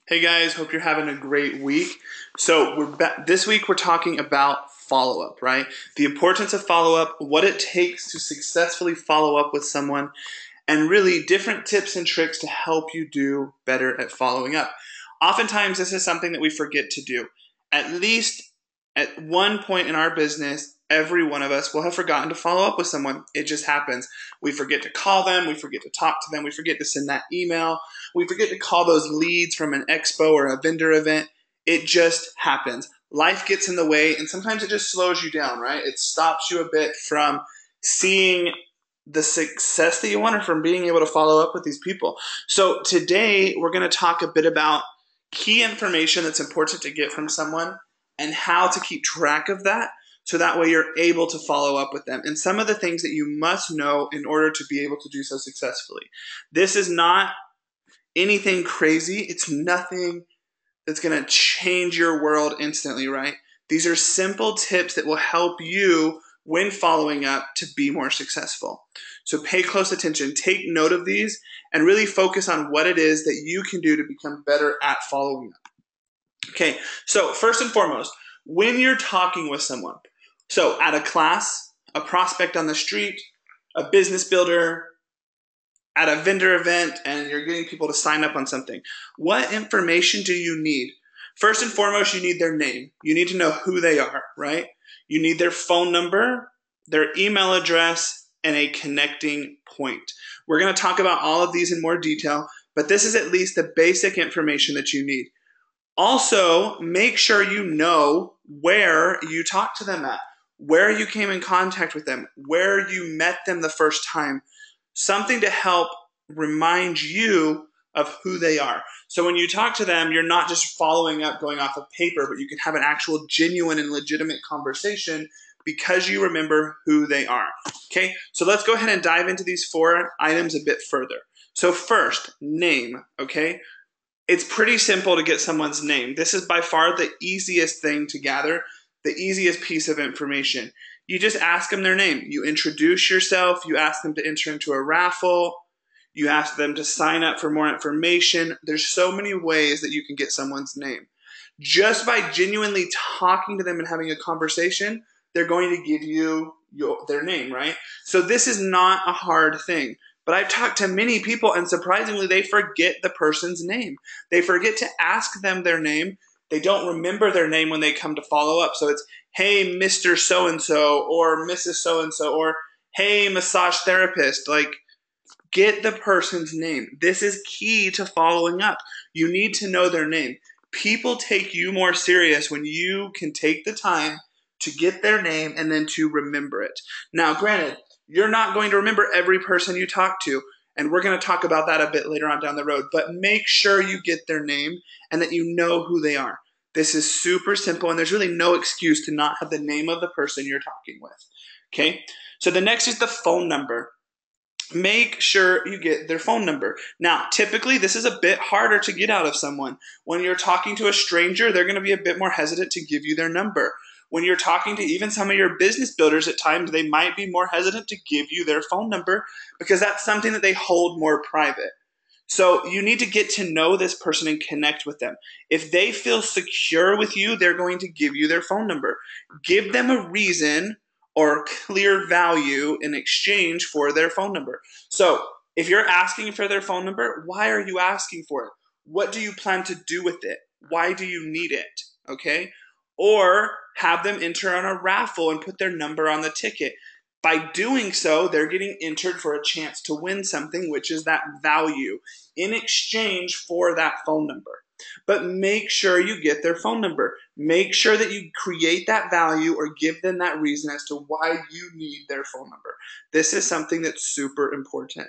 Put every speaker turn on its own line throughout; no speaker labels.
Hey guys, hope you're having a great week. So this week we're talking about follow-up, right? The importance of follow-up, what it takes to successfully follow up with someone, and really different tips and tricks to help you do better at following up. Oftentimes this is something that we forget to do. At least at one point in our business, every one of us will have forgotten to follow up with someone. It just happens. We forget to call them, we forget to talk to them, we forget to send that email, we forget to call those leads from an expo or a vendor event. It just happens. Life gets in the way, and sometimes it just slows you down, right? It stops you a bit from seeing the success that you want or from being able to follow up with these people. So today we're going to talk a bit about key information that's important to get from someone and how to keep track of that so that way you're able to follow up with them. And some of the things that you must know in order to be able to do so successfully. This is not anything crazy. It's nothing that's going to change your world instantly, right? These are simple tips that will help you when following up to be more successful. So pay close attention, take note of these, and really focus on what it is that you can do to become better at following up. Okay, so first and foremost, when you're talking with someone, so at a class, a prospect on the street, a business builder, at a vendor event, and you're getting people to sign up on something, what information do you need? First and foremost, you need their name. You need to know who they are, right? You need their phone number, their email address, and a connecting point. We're going to talk about all of these in more detail, but this is at least the basic information that you need. Also, make sure you know where you talked to them at, where you came in contact with them, where you met them the first time. Something to help remind you of who they are. So when you talk to them, you're not just following up going off of paper, but you can have an actual genuine and legitimate conversation because you remember who they are. Okay, so let's go ahead and dive into these 4 items a bit further. So first, name, okay? It's pretty simple to get someone's name. This is by far the easiest thing to gather, the easiest piece of information. You just ask them their name. You introduce yourself. You ask them to enter into a raffle. You ask them to sign up for more information. There's so many ways that you can get someone's name. Just by genuinely talking to them and having a conversation, they're going to give you their name, right? So this is not a hard thing. But I've talked to many people, and surprisingly, they forget the person's name. They forget to ask them their name. They don't remember their name when they come to follow up. So it's, hey, Mr. So-and-so, or Mrs. So-and-so, or hey, massage therapist. Like, get the person's name. This is key to following up. You need to know their name. People take you more serious when you can take the time to get their name and then to remember it. Now, granted, you're not going to remember every person you talk to, and we're going to talk about that a bit later on down the road, but make sure you get their name and that you know who they are. This is super simple, and there's really no excuse to not have the name of the person you're talking with. Okay? So the next is the phone number. Make sure you get their phone number. Now, typically, this is a bit harder to get out of someone. When you're talking to a stranger, they're going to be a bit more hesitant to give you their number. When you're talking to even some of your business builders at times, they might be more hesitant to give you their phone number because that's something that they hold more private. So you need to get to know this person and connect with them. If they feel secure with you, they're going to give you their phone number. Give them a reason or clear value in exchange for their phone number. So if you're asking for their phone number, why are you asking for it? What do you plan to do with it? Why do you need it? Okay? Or have them enter on a raffle and put their number on the ticket. By doing so, they're getting entered for a chance to win something, which is that value in exchange for that phone number. But make sure you get their phone number. Make sure that you create that value or give them that reason as to why you need their phone number. This is something that's super important.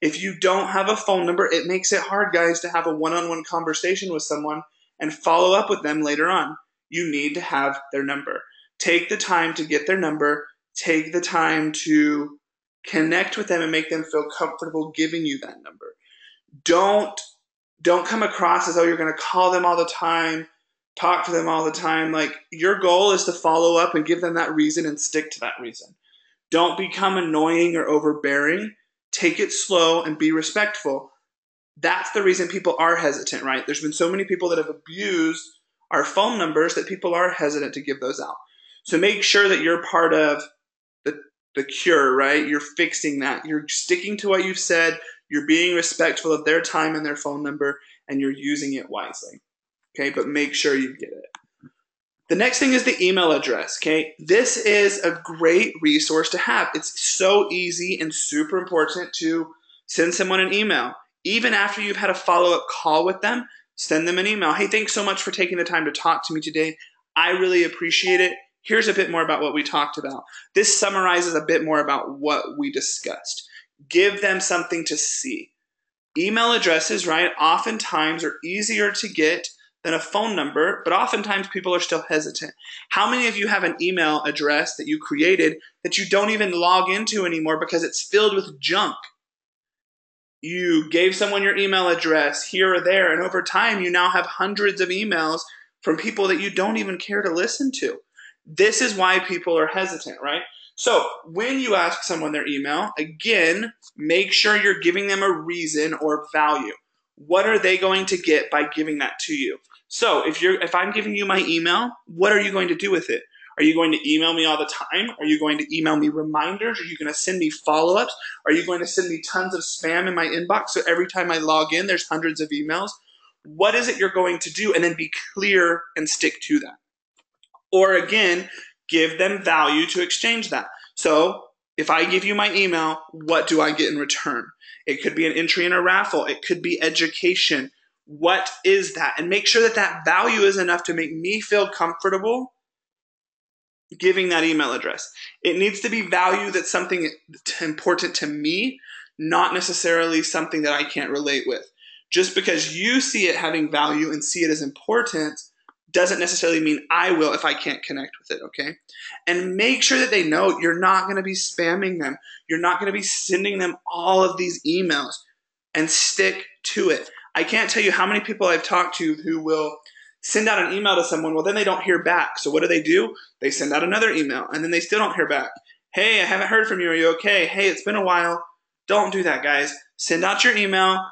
If you don't have a phone number, it makes it hard, guys, to have a one-on-one conversation with someone and follow up with them later on. You need to have their number. Take the time to get their number. Take the time to connect with them and make them feel comfortable giving you that number. Don't come across as though you're going to call them all the time, talk to them all the time. Like, your goal is to follow up and give them that reason and stick to that reason. Don't become annoying or overbearing. Take it slow and be respectful. That's the reason people are hesitant, right? There's been so many people that have abused our phone numbers that people are hesitant to give those out. So make sure that you're part of the cure, right? You're fixing that. You're sticking to what you've said. You're being respectful of their time and their phone number, and you're using it wisely. Okay, but make sure you get it. The next thing is the email address, okay? This is a great resource to have. It's so easy and super important to send someone an email. Even after you've had a follow-up call with them, send them an email. Hey, thanks so much for taking the time to talk to me today. I really appreciate it. Here's a bit more about what we talked about. This summarizes a bit more about what we discussed. Give them something to see. Email addresses, right, oftentimes are easier to get than a phone number, but oftentimes people are still hesitant. How many of you have an email address that you created that you don't even log into anymore because it's filled with junk? You gave someone your email address here or there, and over time you now have hundreds of emails from people that you don't even care to listen to. This is why people are hesitant, right? So when you ask someone their email, again, make sure you're giving them a reason or value. What are they going to get by giving that to you? So if I'm giving you my email, what are you going to do with it? Are you going to email me all the time? Are you going to email me reminders? Are you going to send me follow-ups? Are you going to send me tons of spam in my inbox so every time I log in, there's hundreds of emails? What is it you're going to do? And then be clear and stick to that. Or again, give them value to exchange that. So if I give you my email, what do I get in return? It could be an entry in a raffle. It could be education. What is that? And make sure that that value is enough to make me feel comfortable giving that email address. It needs to be value that's something important to me, not necessarily something that I can't relate with. Just because you see it having value and see it as important doesn't necessarily mean I will if I can't connect with it, okay? And make sure that they know you're not going to be spamming them. You're not going to be sending them all of these emails, and stick to it. I can't tell you how many people I've talked to who will send out an email to someone, well, then they don't hear back. So what do? They send out another email, and then they still don't hear back. Hey, I haven't heard from you. Are you okay? Hey, it's been a while. Don't do that, guys. Send out your email.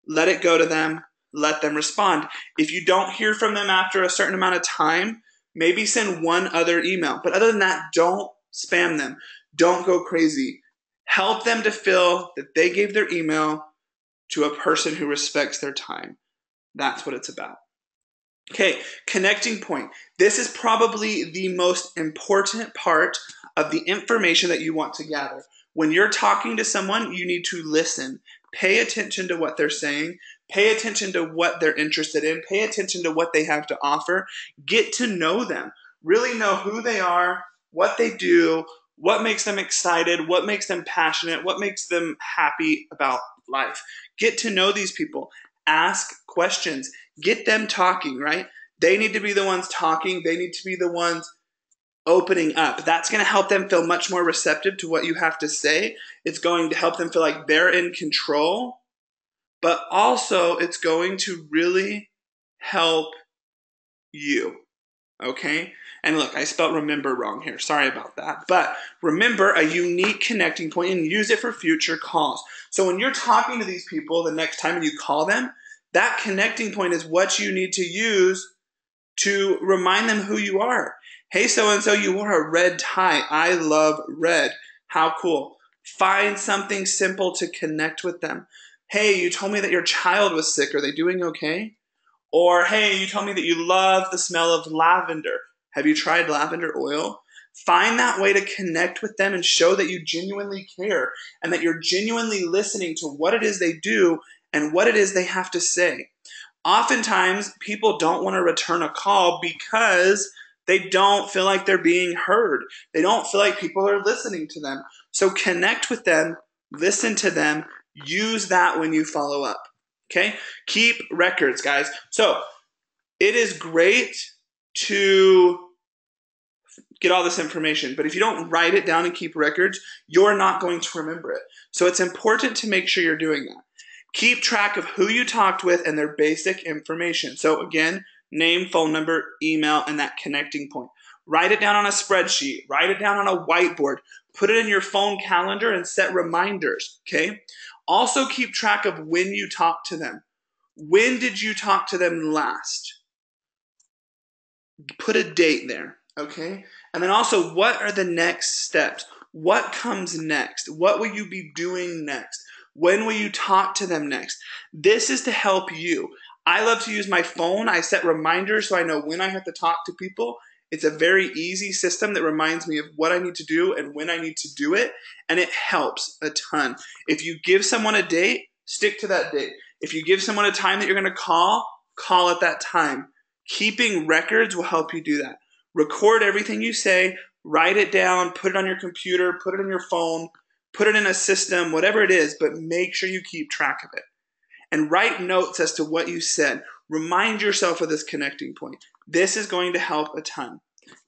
Let it go to them. Let them respond. If you don't hear from them after a certain amount of time, maybe send one other email. But other than that, don't spam them. Don't go crazy. Help them to feel that they gave their email to a person who respects their time. That's what it's about. Okay, connecting point. This is probably the most important part of the information that you want to gather. When you're talking to someone, you need to listen. Pay attention to what they're saying. Pay attention to what they're interested in. Pay attention to what they have to offer. Get to know them. Really know who they are, what they do, what makes them excited, what makes them passionate, what makes them happy about life. Get to know these people. Ask questions. Get them talking, right? They need to be the ones talking. They need to be the ones opening up. That's going to help them feel much more receptive to what you have to say. It's going to help them feel like they're in control, but also it's going to really help you. Okay? And look, I spelled remember wrong here. Sorry about that. But remember a unique connecting point and use it for future calls. So when you're talking to these people the next time you call them, that connecting point is what you need to use to remind them who you are. Hey, so-and-so, you wore a red tie. I love red. How cool. Find something simple to connect with them. Hey, you told me that your child was sick. Are they doing okay? Or, hey, you told me that you love the smell of lavender. Have you tried lavender oil? Find that way to connect with them and show that you genuinely care and that you're genuinely listening to what it is they do and what it is they have to say. Oftentimes, people don't want to return a call because they don't feel like they're being heard. They don't feel like people are listening to them. So connect with them, listen to them, use that when you follow up. Okay? Keep records, guys. So it is great to get all this information, but if you don't write it down and keep records, you're not going to remember it. So it's important to make sure you're doing that. Keep track of who you talked with and their basic information. So again, name, phone number, email, and that connecting point. Write it down on a spreadsheet. Write it down on a whiteboard. Put it in your phone calendar and set reminders, okay? Also keep track of when you talk to them. When did you talk to them last? Put a date there, okay? And then also, what are the next steps? What comes next? What will you be doing next? When will you talk to them next? This is to help you. I love to use my phone. I set reminders so I know when I have to talk to people. It's a very easy system that reminds me of what I need to do and when I need to do it, and it helps a ton. If you give someone a date, stick to that date. If you give someone a time that you're going to call at that time. Keeping records will help you do that. Record everything you say, write it down, put it on your computer, put it on your phone, put it in a system, whatever it is, but make sure you keep track of it. And write notes as to what you said. Remind yourself of this connecting point. This is going to help a ton.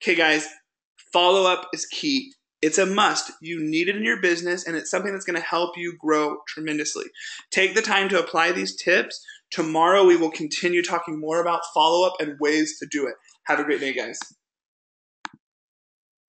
Okay, guys, follow-up is key. It's a must. You need it in your business, and it's something that's going to help you grow tremendously. Take the time to apply these tips. Tomorrow, we will continue talking more about follow-up and ways to do it. Have a great day, guys.